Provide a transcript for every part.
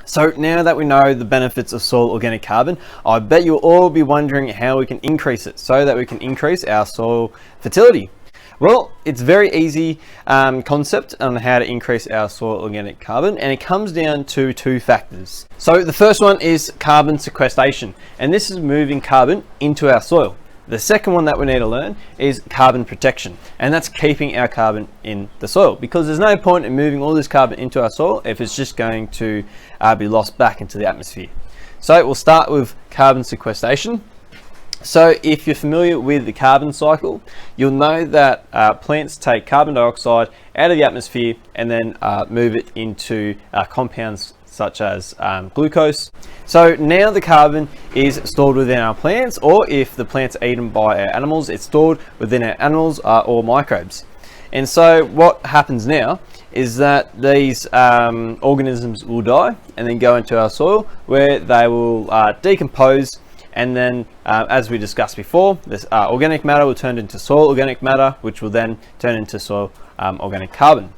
So now that we know the benefits of soil organic carbon, I bet you'll all be wondering how we can increase it so that we can increase our soil fertility. Well, it's very easy concept on how to increase our soil organic carbon, and it comes down to two factors. So the first one is carbon sequestration, and this is moving carbon into our soil. The second one that we need to learn is carbon protection, and that's keeping our carbon in the soil, because there's no point in moving all this carbon into our soil if it's just going to be lost back into the atmosphere. So we'll start with carbon sequestration. So if you're familiar with the carbon cycle, you'll know that plants take carbon dioxide out of the atmosphere and then move it into compounds such as glucose. So now the carbon is stored within our plants, or if the plants are eaten by our animals, it's stored within our animals or microbes. And so what happens now is that these organisms will die and then go into our soil, where they will decompose, and then as we discussed before, this organic matter will turn into soil organic matter, which will then turn into soil organic carbon.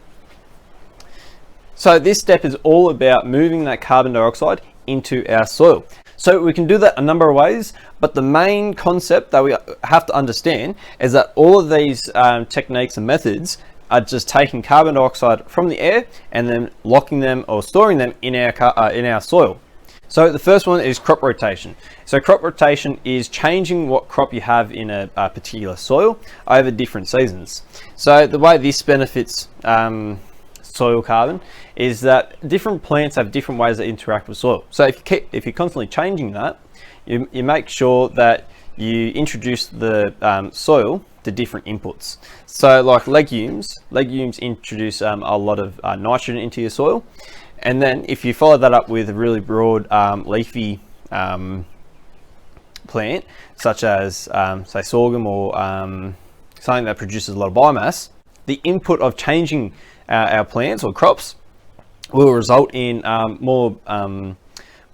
So this step is all about moving that carbon dioxide into our soil. So we can do that a number of ways, but the main concept that we have to understand is that all of these techniques and methods are just taking carbon dioxide from the air and then locking them or storing them in our soil. So the first one is crop rotation. So crop rotation is changing what crop you have in a particular soil over different seasons. So the way this benefits soil carbon is that different plants have different ways that interact with soil. So if you're constantly changing that, you make sure that you introduce the soil to different inputs. So like legumes introduce a lot of nitrogen into your soil. And then if you follow that up with a really broad leafy plant, such as say sorghum or something that produces a lot of biomass, the input of changing our plants or crops will result in more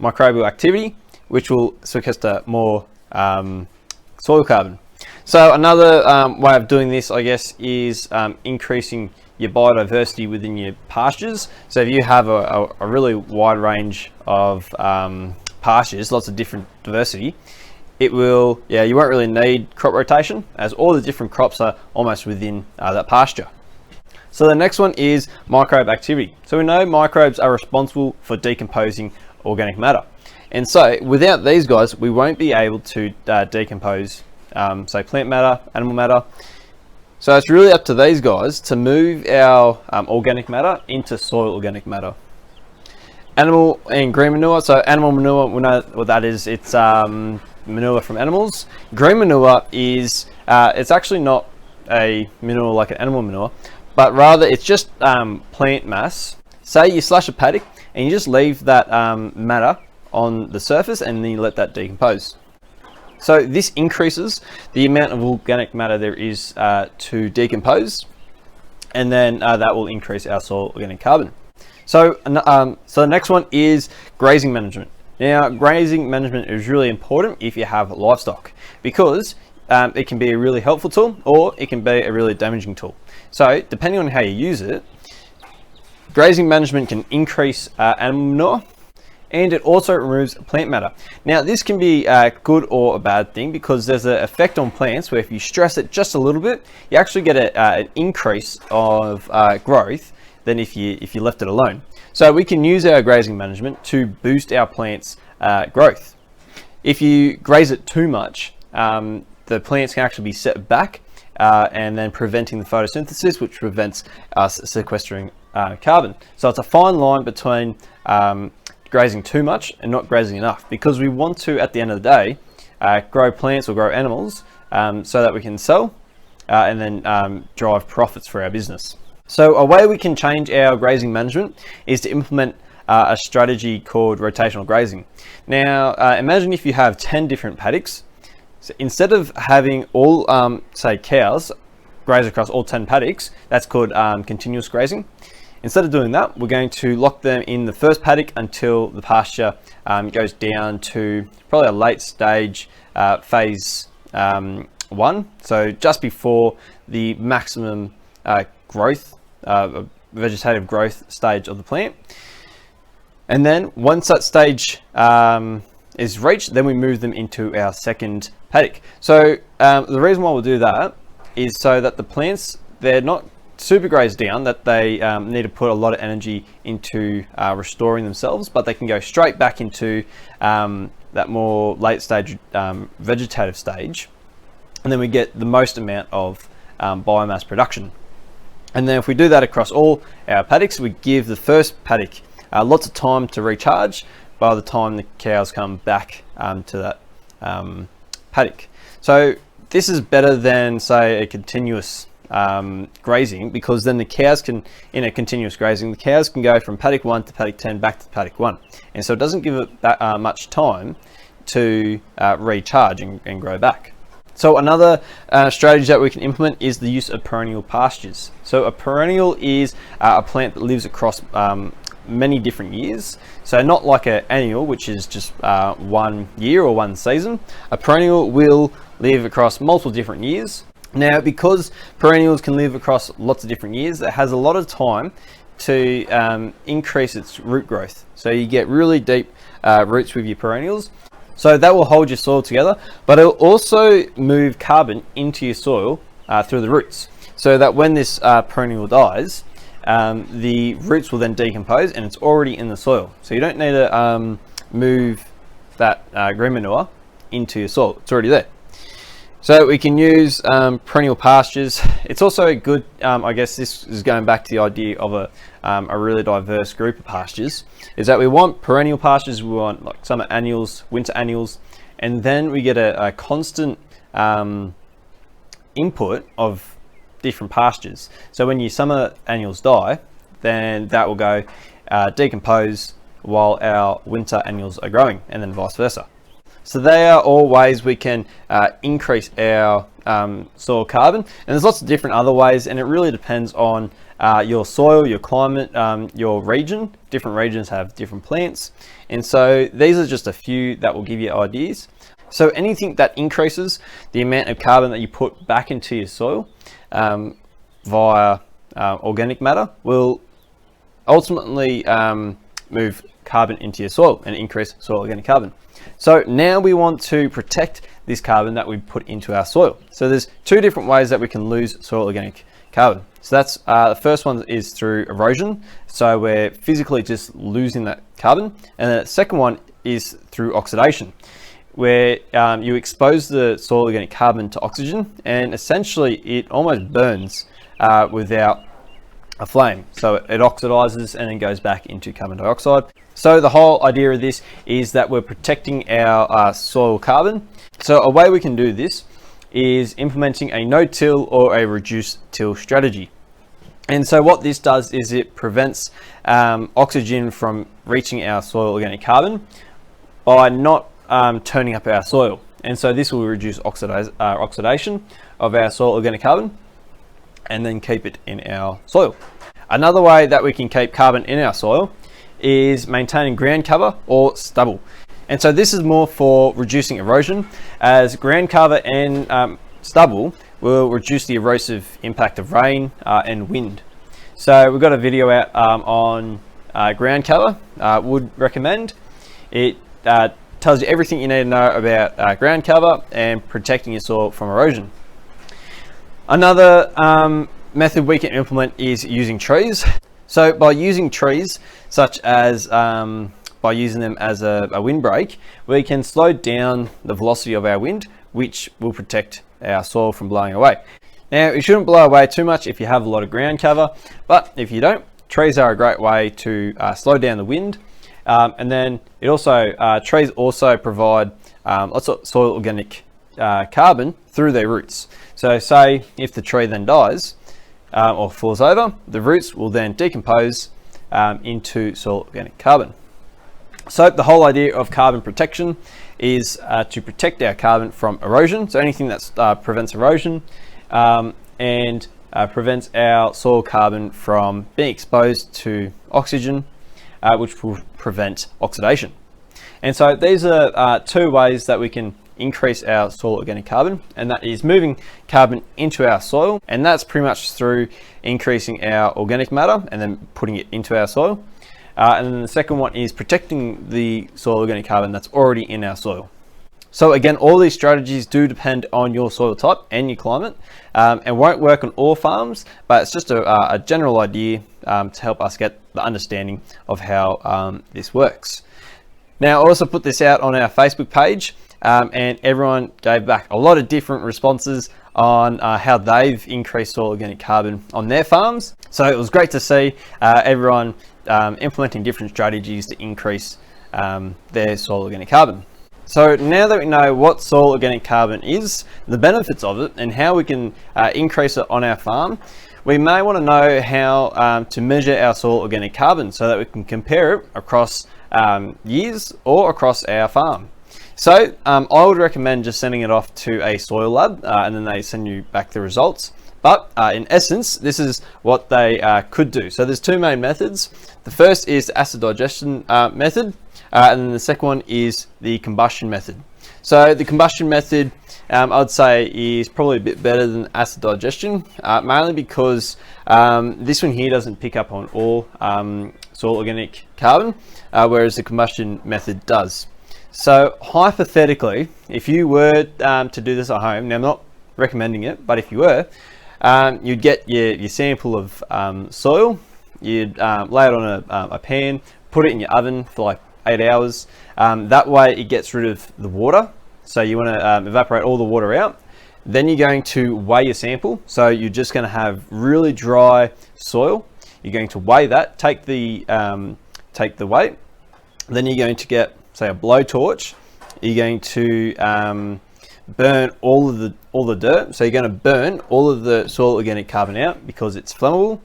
microbial activity, which will sequester more soil carbon. So another way of doing this, I guess, is increasing your biodiversity within your pastures. So if you have a really wide range of pastures, lots of different diversity, you won't really need crop rotation, as all the different crops are almost within that pasture. So the next one is microbe activity. So we know microbes are responsible for decomposing organic matter. And so without these guys, we won't be able to decompose, say, plant matter, animal matter. So it's really up to these guys to move our organic matter into soil organic matter. Animal and green manure. So animal manure, we know what that is. It's manure from animals. Green manure is, it's actually not a manure like an animal manure, but rather it's just plant mass. Say you slash a paddock and you just leave that matter on the surface and then you let that decompose. So this increases the amount of organic matter there is to decompose, and then that will increase our soil organic carbon. So the next one is grazing management. Now, grazing management is really important if you have livestock, because it can be a really helpful tool or it can be a really damaging tool. So depending on how you use it, grazing management can increase animal manure, and it also removes plant matter. Now this can be a good or a bad thing, because there's an effect on plants where if you stress it just a little bit, you actually get an increase of growth than if you left it alone. So we can use our grazing management to boost our plants' growth. If you graze it too much, the plants can actually be set back and then preventing the photosynthesis, which prevents us sequestering carbon. So it's a fine line between grazing too much and not grazing enough, because we want to, at the end of the day, grow plants or grow animals so that we can sell and then drive profits for our business. So a way we can change our grazing management is to implement a strategy called rotational grazing. Now imagine if you have 10 different paddocks. So instead of having all say cows graze across all 10 paddocks, that's called continuous grazing. Instead of doing that, we're going to lock them in the first paddock until the pasture goes down to probably a late stage phase 1, so just before the maximum vegetative growth stage of the plant. And then once that stage is reached, then we move them into our second paddock. So the reason why we'll do that is so that the plants, they're not super grazed down, that they need to put a lot of energy into restoring themselves, but they can go straight back into that more late stage vegetative stage, and then we get the most amount of biomass production. And then if we do that across all our paddocks, we give the first paddock lots of time to recharge by the time the cows come back to that paddock. So this is better than, say, a continuous grazing, because then the cows can, in a continuous grazing, the cows can go from paddock 1 to paddock 10 back to paddock 1, and so it doesn't give it that much time to recharge and grow back. So another strategy that we can implement is the use of perennial pastures. So a perennial is a plant that lives across many different years. So not like an annual, which is just 1 year or 1 season. A perennial will live across multiple different years. Now, because perennials can live across lots of different years, it has a lot of time to increase its root growth. So you get really deep roots with your perennials. So that will hold your soil together, but it'll also move carbon into your soil through the roots. So that when this perennial dies, the roots will then decompose and it's already in the soil. So you don't need to move that green manure into your soil, it's already there. So we can use perennial pastures. It's also a good, I guess this is going back to the idea of a really diverse group of pastures, is that we want perennial pastures, we want like summer annuals, winter annuals, and then we get a constant input of different pastures. So when your summer annuals die, then that will go decompose while our winter annuals are growing, and then vice versa. So they are all ways we can increase our soil carbon, and there's lots of different other ways, and it really depends on your soil, your climate, your region. Different regions have different plants, and so these are just a few that will give you ideas. So anything that increases the amount of carbon that you put back into your soil via organic matter will ultimately move carbon into your soil and increase soil organic carbon. So now we want to protect this carbon that we put into our soil. So there's 2 different ways that we can lose soil organic carbon. So that's the first one is through erosion. So we're physically just losing that carbon. And the second one is through oxidation, where you expose the soil organic carbon to oxygen, and essentially it almost burns without a flame. So it oxidizes and then goes back into carbon dioxide. So the whole idea of this is that we're protecting our soil carbon. So a way we can do this is implementing a no-till or a reduced till strategy. And so what this does is it prevents oxygen from reaching our soil organic carbon by not turning up our soil. And so this will reduce oxidation of our soil organic carbon and then keep it in our soil. Another way that we can keep carbon in our soil is maintaining ground cover or stubble. And so this is more for reducing erosion, as ground cover and stubble will reduce the erosive impact of rain and wind. So we've got a video out on ground cover, would recommend. It tells you everything you need to know about ground cover and protecting your soil from erosion. Another method we can implement is using trees. So by using trees, such as by using them as a windbreak, we can slow down the velocity of our wind, which will protect our soil from blowing away. Now, it shouldn't blow away too much if you have a lot of ground cover, but if you don't, trees are a great way to slow down the wind. And then it also, trees also provide lots of soil organic carbon through their roots. So say if the tree then dies or falls over, the roots will then decompose into soil organic carbon. So the whole idea of carbon protection is to protect our carbon from erosion. So anything that prevents erosion and prevents our soil carbon from being exposed to oxygen, which will prevent oxidation. And so these are 2 ways that we can increase our soil organic carbon, and that is moving carbon into our soil, and that's pretty much through increasing our organic matter and then putting it into our soil, and then the second one is protecting the soil organic carbon that's already in our soil. So again, all these strategies do depend on your soil type and your climate, and won't work on all farms, but it's just a general idea to help us get the understanding of how this works. Now, I also put this out on our Facebook page, and everyone gave back a lot of different responses on how they've increased soil organic carbon on their farms. So it was great to see everyone implementing different strategies to increase their soil organic carbon. So now that we know what soil organic carbon is, the benefits of it, and how we can increase it on our farm, we may want to know how to measure our soil organic carbon so that we can compare it across years or across our farm. So I would recommend just sending it off to a soil lab, and then they send you back the results. But in essence, this is what they could do. So there's two main methods. The first is the acid digestion method, and then the second one is the combustion method. So the combustion method, I'd say, is probably a bit better than acid digestion, mainly because this one here doesn't pick up on all soil organic carbon, whereas the combustion method does. So hypothetically, if you were to do this at home, now I'm not recommending it, but if you were, you'd get your sample of soil, you'd lay it on a pan, put it in your oven for like 8 hours. That way it gets rid of the water. So you want to evaporate all the water out. Then you're going to weigh your sample. So you're just going to have really dry soil. You're going to weigh that, take the weight. Then you're going to get, say, a blowtorch. You're going to burn all the dirt. So you're going to burn all of the soil organic carbon out because it's flammable.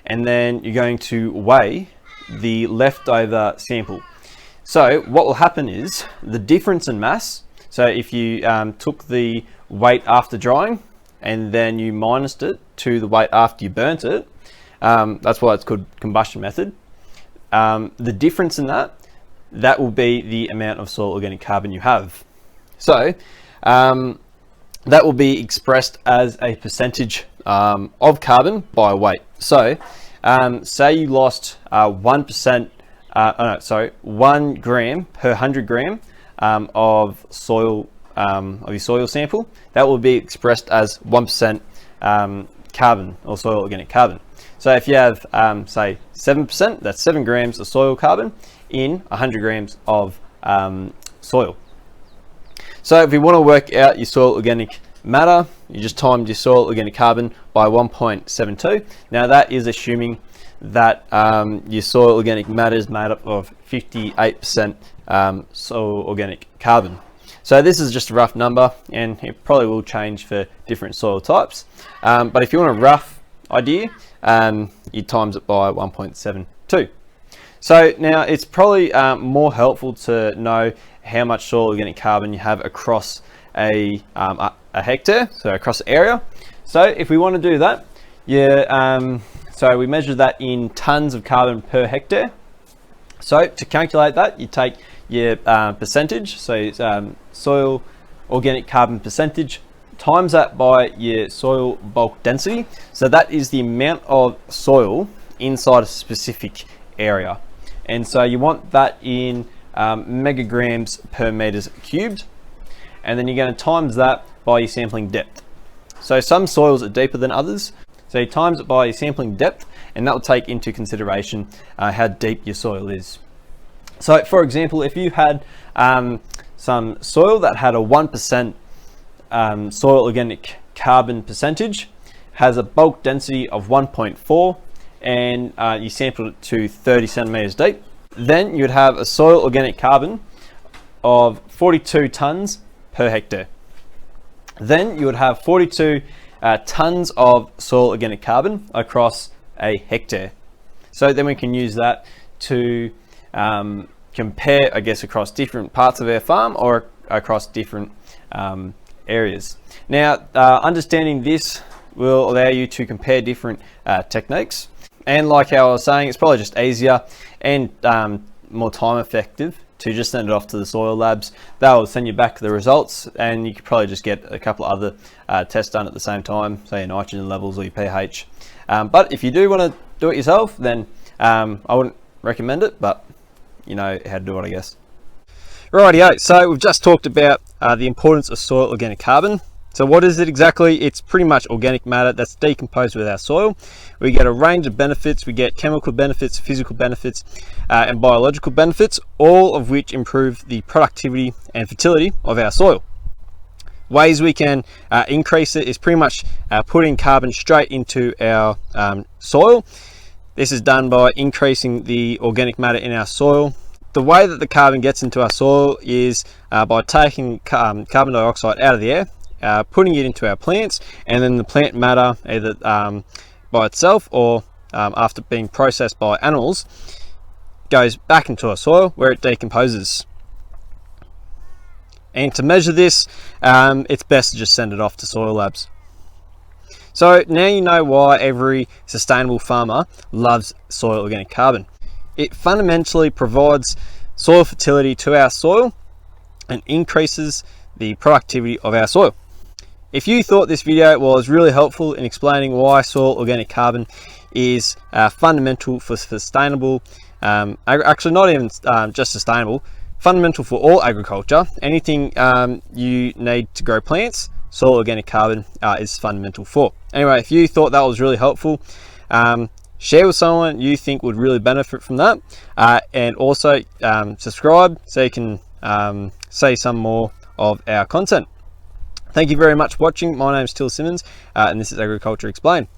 And then you're going to weigh the leftover sample. So what will happen is the difference in mass. So if you took the weight after drying and then you minused it to the weight after you burnt it, that's why it's called combustion method. The difference in that will be the amount of soil organic carbon you have. So that will be expressed as a percentage of carbon by weight. So say you lost 1%. 1 gram per 100 gram of soil of your soil sample. That will be expressed as 1% carbon, or soil organic carbon. So if you have say 7%, that's 7 grams of soil carbon in 100 grams of soil. So if you want to work out your soil organic matter, you just timed your soil organic carbon by 1.72. Now that is assuming that your soil organic matter is made up of 58% soil organic carbon. So this is just a rough number, and it probably will change for different soil types. But if you want a rough idea, you times it by 1.72. So now it's probably more helpful to know how much soil organic carbon you have across a hectare, so across the area. So if we want to do that, so we measure that in tons of carbon per hectare. So to calculate that, you take your percentage, so soil organic carbon percentage, times that by your soil bulk density. So that is the amount of soil inside a specific area. And so you want that in megagrams per meters cubed. And then you're going to times that by your sampling depth. So some soils are deeper than others. So you times it by your sampling depth, and that will take into consideration how deep your soil is. So for example, if you had some soil that had a 1% soil organic carbon percentage, has a bulk density of 1.4, and you sampled it to 30 centimeters deep, then you'd have a soil organic carbon of 42 tons per hectare. Then you would have 42 tons of soil organic carbon across a hectare. So then we can use that to compare, I guess, across different parts of our farm or across different areas. Now, understanding this will allow you to compare different techniques. And like how I was saying, it's probably just easier and more time effective to just send it off to the soil labs. They'll send you back the results, and you could probably just get a couple of other tests done at the same time, say your nitrogen levels or your pH. But if you do want to do it yourself, then I wouldn't recommend it, but you know how to do it, I guess. Rightio, so we've just talked about the importance of soil organic carbon. So what is it exactly? It's pretty much organic matter that's decomposed with our soil. We get a range of benefits. We get chemical benefits, physical benefits, and biological benefits, all of which improve the productivity and fertility of our soil. Ways we can increase it is pretty much putting carbon straight into our soil. This is done by increasing the organic matter in our soil. The way that the carbon gets into our soil is by taking carbon dioxide out of the air, putting it into our plants, and then the plant matter, either by itself or after being processed by animals, goes back into our soil where it decomposes. And to measure this, it's best to just send it off to soil labs. So now you know why every sustainable farmer loves soil organic carbon. It fundamentally provides soil fertility to our soil and increases the productivity of our soil. If you thought this video was really helpful in explaining why soil organic carbon is fundamental for sustainable, actually not even just sustainable, fundamental for all agriculture, anything you need to grow plants, soil organic carbon is fundamental for. Anyway, if you thought that was really helpful, share with someone you think would really benefit from that, and also subscribe so you can see some more of our content. Thank you very much for watching. My name is Till Simmons, and this is Agriculture Explained.